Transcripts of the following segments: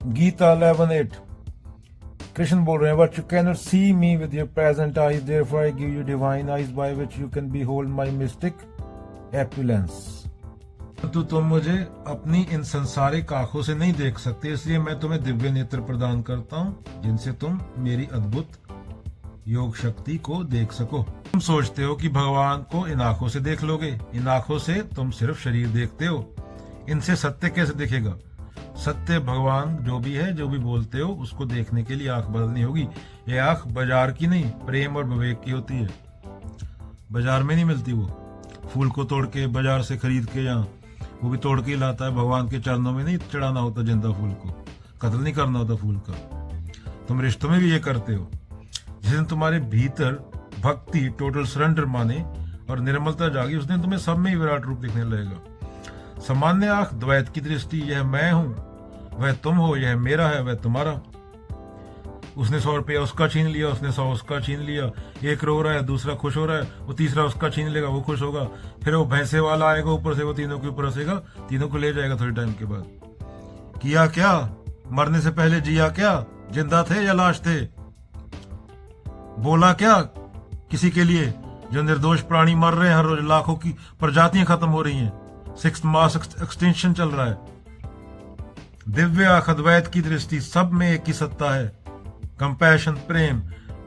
गीता 11:8 कृष्ण बोल रहे हैं, but you can not see me with your present eyes, therefore I give you divine eyes by which you can behold my mystic opulence. तो तुम मुझे अपनी इन संसारिक आंखों से नहीं देख सकते, इसलिए मैं तुम्हें दिव्य नेत्र प्रदान करता हूं जिनसे तुम मेरी अद्भुत योग शक्ति को देख सको। तुम सोचते हो कि भगवान को इन आंखों से देख लोगे, इन आंखों से तुम सिर्फ शरीर देखते हो, इनसे सत्य कैसे दिखेगा? सत्य भगवान जो भी है, जो भी बोलते हो, उसको देखने के लिए आंख बदलनी होगी। ये आंख बाजार की नहीं, प्रेम और विवेक की होती है। बाजार में नहीं मिलती, वो फूल को तोड़ के बाजार से खरीद के, यहाँ वो भी तोड़ के ही लाता है। भगवान के चरणों में नहीं चढ़ाना होता जिंदा फूल को, कत्ल नहीं करना होता फूल का। तुम रिश्तों में भी ये करते हो। जिस दिन तुम्हारे भीतर भक्ति, टोटल सरेंडर माने और निर्मलता जागी, उस दिन तुम्हें सब में ही विराट रूप दिखने लगेगा। सामान्य आंख द्वैत की दृष्टि, यह मैं हूं, वह तुम हो, यह मेरा है, वह तुम्हारा। उसने 100 रुपया उसका छीन लिया, उसने 100 उसका छीन लिया, एक रो रहा है, दूसरा खुश हो रहा है, वो तीसरा उसका छीन लेगा, वो खुश होगा, फिर वो भैंसे वाला आएगा ऊपर से, वो तीनों के ऊपर हंसेगा, तीनों को ले जाएगा थोड़ी टाइम के बाद। किया क्या? मरने से पहले जिया क्या? जिंदा थे या लाश थे? बोला क्या किसी के लिए? जो निर्दोष प्राणी मर रहे हैं हर रोज, लाखों की प्रजातियां खत्म हो रही हैं, 6th मास एक्सटेंशन चल रहा है। दिव्य आंख, अद्वैत की दृष्टि, सब में एक ही सत्ता है, कंपैशन, प्रेम।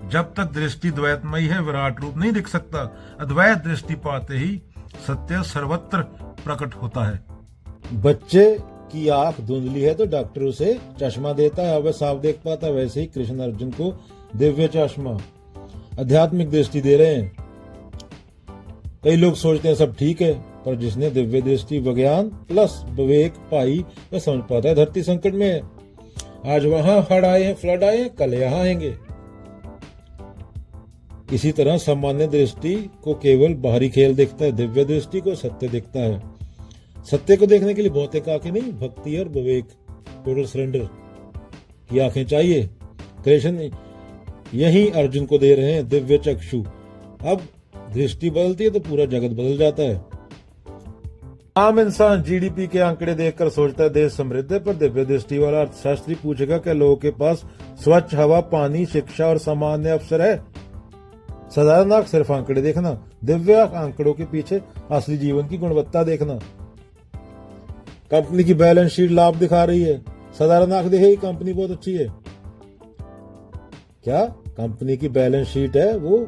जब तक दृष्टि द्वैतमयी है, विराट रूप नहीं दिख सकता। अद्वैत दृष्टि पाते ही सत्य सर्वत्र प्रकट होता है। बच्चे की आंख धुंधली है तो डॉक्टर उसे चश्मा देता है, वह साफ देख पाता। वैसे ही कृष्ण अर्जुन को दिव्य चश्मा, आध्यात्मिक दृष्टि दे रहे हैं। कई लोग सोचते हैं सब ठीक है, पर जिसने दिव्य दृष्टि, विज्ञान प्लस विवेक पाई, वह समझ पाता है धरती संकट में है। आज वहां हड़ आए हैं, फ्लड आए हैं, कल यहां आएंगे। इसी तरह सामान्य दृष्टि को केवल बाहरी खेल दिखता है, दिव्य दृष्टि को सत्य दिखता है। सत्य को देखने के लिए भौतिक आंखें नहीं, भक्ति और विवेक, टोटल सरेंडर की आंखें चाहिए। कृष्ण यही अर्जुन को दे रहे हैं, दिव्य चक्षु। अब दृष्टि बदलती है तो पूरा जगत बदल जाता है। आम इंसान जीडीपी के आंकड़े देखकर सोचता है देश समृद्ध है, पर दिव्य दृष्टि वाला अर्थशास्त्री पूछेगा क्या लोगों के पास स्वच्छ हवा, पानी, शिक्षा और सामान्य अवसर है? साधारण आंख सिर्फ आंकड़े देखना, दिव्य आंख आंकड़ों के पीछे असली जीवन की गुणवत्ता देखना। कंपनी की बैलेंस शीट लाभ दिखा रही है, साधारण आंख देखेगी कंपनी बहुत अच्छी है। क्या कंपनी की बैलेंस शीट है वो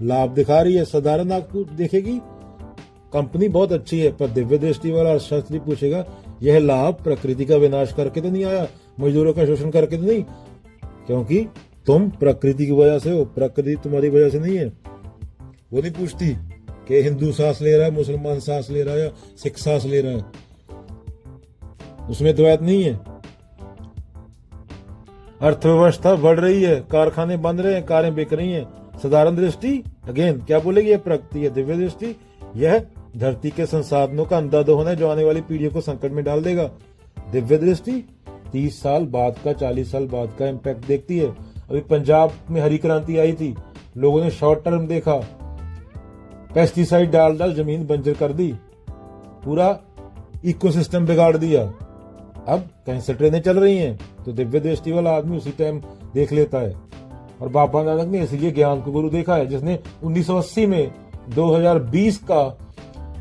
लाभ दिखा रही है, साधारण आंख देखेगी कंपनी बहुत अच्छी है। पर दिव्य दृष्टि वाला अर्थशास्त्री पूछेगा यह लाभ प्रकृति का विनाश करके तो नहीं आया, मजदूरों का शोषण करके तो नहीं, क्योंकि तुम प्रकृति की वजह से हो, प्रकृति तुम्हारी वजह से नहीं है। वो नहीं पूछती कि हिंदू सांस ले रहा है, मुसलमान सांस ले रहा है या सिख सांस ले रहा है, उसमें द्वैत नहीं है। अर्थव्यवस्था बढ़ रही है, कारखाने बन रहे हैं, कारें बिक रही हैं, साधारण दृष्टि अगेन क्या बोलेगी? यह प्रकृति है। दिव्य दृष्टि यह धरती के संसाधनों का अंधाधुन है जो आने वाली पीढ़ियों को संकट में डाल देगा। दिव्य दृष्टि 30 साल बाद का, 40 साल बाद का इम्पैक्ट देखती है। अभी पंजाब में हरी क्रांति आई थी, लोगों ने शॉर्ट टर्म देखा, पेस्टिसाइड डाल डाल जमीन बंजर कर दी, पूरा इकोसिस्टम बिगाड़ दिया। अब कैंसर ट्रेनें चल रही हैं, तो दिव्य दृष्टि वाला आदमी उसी टाइम देख लेता है। और बाबा नानक ने इसलिए ज्ञान को गुरु देखा है, जिसने 1980 में 2020 का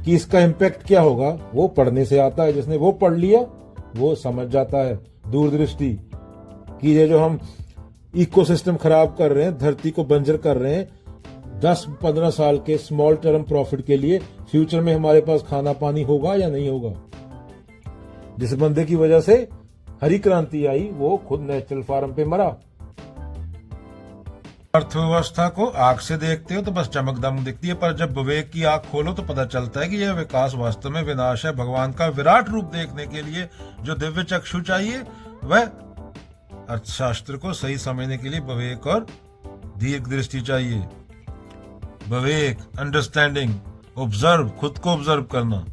कि इसका इम्पैक्ट क्या होगा वो पढ़ने से आता है। जिसने वो पढ़ लिया वो समझ जाता है दूरदृष्टि कि ये जो हम इकोसिस्टम खराब कर रहे हैं, धरती को बंजर कर रहे हैं, 10-15 साल के स्मॉल टर्म प्रॉफिट के लिए, फ्यूचर में हमारे पास खाना पानी होगा या नहीं होगा। जिस बंदे की वजह से हरी क्रांति आई वो खुद नेचुरल फार्म पे मरा। अर्थव्यवस्था को आंख से देखते हो तो बस चमक दमक दिखती है, पर जब विवेक की आंख खोलो तो पता चलता है कि यह विकास वास्तव में विनाश है। भगवान का विराट रूप देखने के लिए जो दिव्य चक्षु चाहिए, वह अर्थशास्त्र को सही समझने के लिए विवेक और दीर्घ दृष्टि चाहिए। विवेक, अंडरस्टैंडिंग, ऑब्जर्व, खुद को ऑब्जर्व करना।